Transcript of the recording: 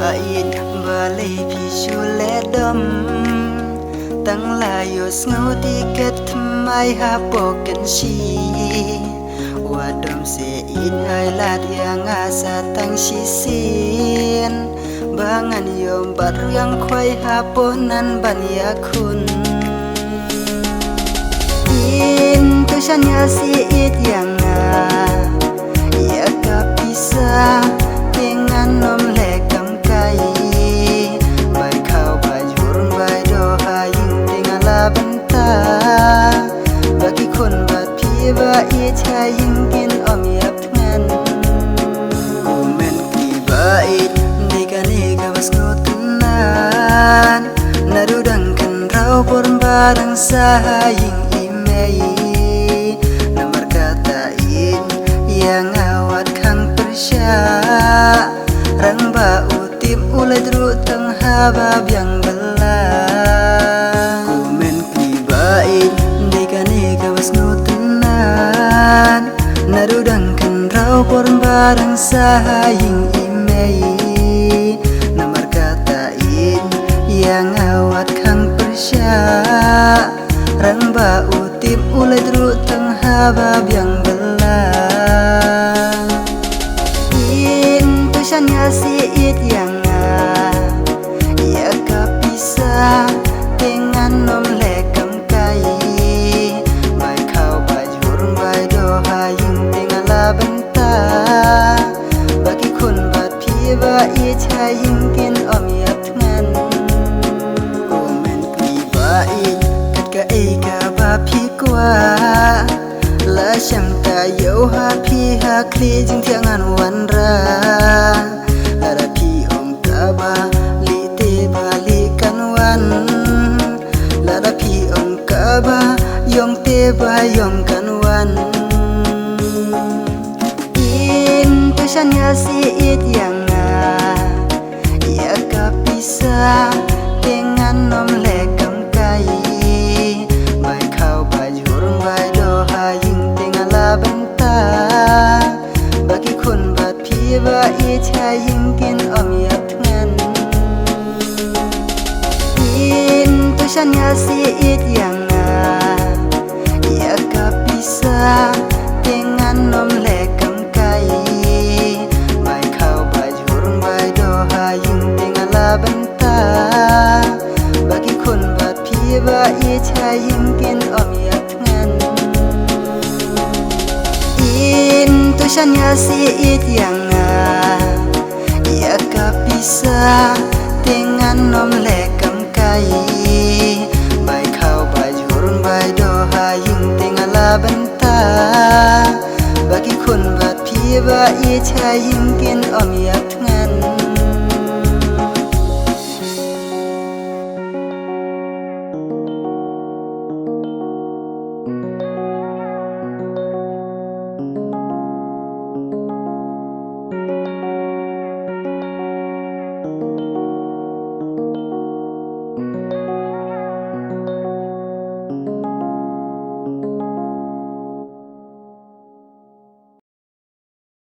bait balai pisu ledom tang layo sngo tiket mai ha poken shi wadom se in hai lat yang asa tang shi sin bangan yom bar yang khoi ha ponan ban ya kun in tu shan ya si it yang ya kapisa dengan nom lekam kai bai khau bai jurun bai do haying dengan la benta bagi kun bat pi ba i chaying kin om yap ngan komen ki bait digani ka bas ngotunan narudang kan rau porn barang sahaying imei nomor kata in yang awat kang persya rang ba utim ulai dru tang habab yang bela komen ki bait digani ka bas ngotunan narudang kan rau porn barang sahaying imei nomor kata in yang awat kang persya rang ba utim ulai dru tang habab yang bela in tu shan ya si it yang ya kapisa dengan nom lekam kai bai khau bai jurun bai do haying dengan la benta bagi kun bat pi ba i chaying kin om yap ngan komen ki bait kat ka ei ka ba pi kwa la sham ta yo ha pi ha kli jing thiang an wan ra la ra pi om ka ba li te ba li kan wan la ra pi om ka ba yong te ba yong kan wan in tu shan ya si it yang ya kapisa dengan nom lekam kai bai khau bai jurun bai do haying dengan la benta bagi kun bat pi ba i chaying kin om yap ngan in tu shan ya si it yang ya kapisa dengan nom lekam kai bai khau bai jurun bai do haying dengan la benta bagi kun bat pi ba i chaying kin om yap ngan in tu shan ya si it yang ya kapisa dengan nom lekam kai bai khau bai jurun bai do haying dengan la benta bagi kun bat pi ba i chaying kin om yap